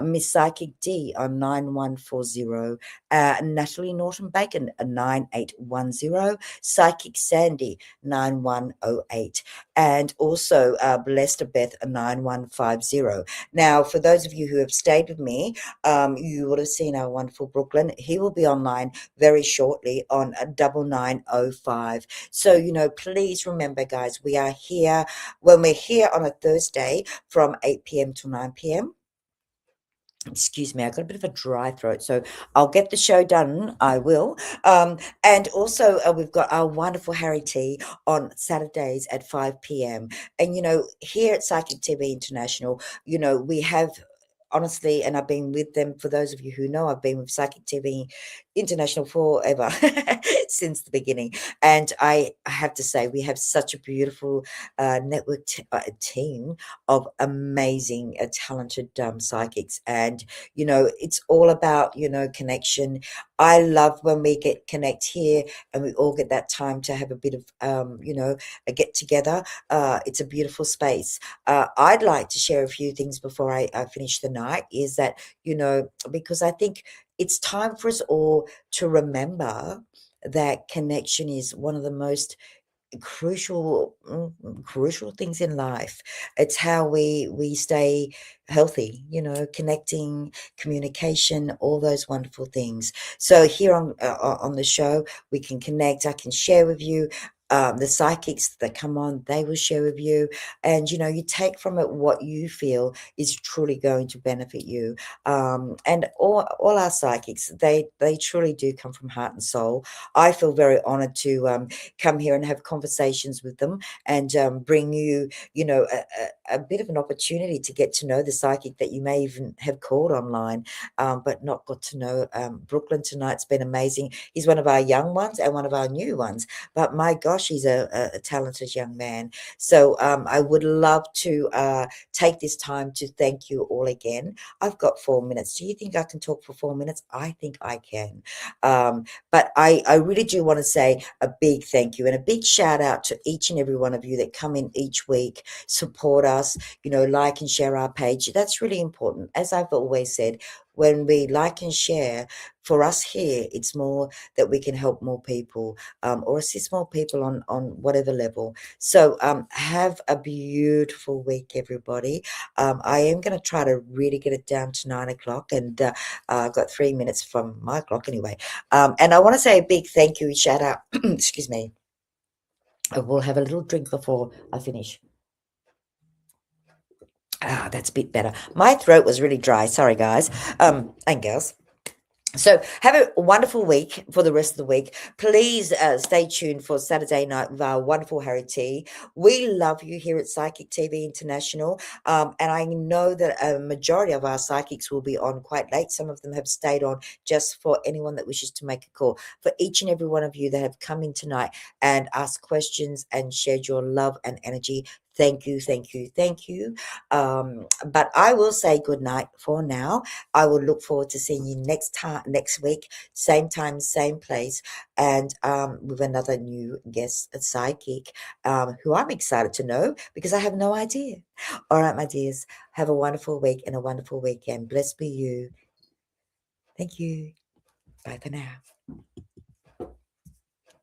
A: Miss Psychic D on 9140, Natalie Norton Bacon 9810, Psychic Sandy 9108, and also Blessed Beth 9150. Now, for those of you who have stayed with me, you would have seen our wonderful Brooklyn. He will be online very shortly on 9905. So, please remember, guys, we are here when we're here on a Thursday from 8 p.m. to 9 p.m. Excuse me, I got a bit of a dry throat, so I'll get the show done. I will. And also, we've got our wonderful Harry T on Saturdays at 5 p.m. And, here at Psychic TV International, we have honestly, and I've been with them, for those of you who know, I've been with Psychic TV International forever, since the beginning. And I have to say, we have such a beautiful network team of amazing, talented psychics. And, it's all about, connection. I love when we connect here and we all get that time to have a bit of, a get together. It's a beautiful space. I'd like to share a few things before I finish the night, is that, because I think it's time for us all to remember that connection is one of the most crucial things in life. It's how we stay healthy, connecting, communication, all those wonderful things. So here on the show, we can connect. I can share with you. The psychics that come on, they will share with you, and you take from it what you feel is truly going to benefit you. And all our psychics, they truly do come from heart and soul. I feel very honored to come here and have conversations with them and bring you, a bit of an opportunity to get to know the psychic that you may even have called online, but not got to know. Brooklyn tonight's been amazing. He's one of our young ones and one of our new ones, but my gosh, he's a talented young man. So I would love to take this time to thank you all again. I've got 4 minutes. Do you think I can talk for 4 minutes? I think I can. But I really do want to say a big thank you and a big shout out to each and every one of you that come in each week, support us, like and share our page. That's really important. As I've always said, when we like and share, for us here, it's more that we can help more people or assist more people on whatever level. So have a beautiful week, everybody. I am going to try to really get it down to 9 o'clock, and I've got 3 minutes from my clock anyway. And I want to say a big thank you, shout out, excuse me. I will have a little drink before I finish. That's a bit better. My throat was really dry. Sorry, guys and girls. So have a wonderful week for the rest of the week. Please stay tuned for Saturday night with our wonderful Harry T. We love you here at Psychic TV International. And I know that a majority of our psychics will be on quite late. Some of them have stayed on just for anyone that wishes to make a call. For each and every one of you that have come in tonight and asked questions and shared your love and energy, thank you, thank you, thank you. But I will say good night for now. I will look forward to seeing you next week, same time, same place, and with another new guest psychic who I'm excited to know because I have no idea. All right, my dears, have a wonderful week and a wonderful weekend. Blessed be you. Thank you. Bye for now.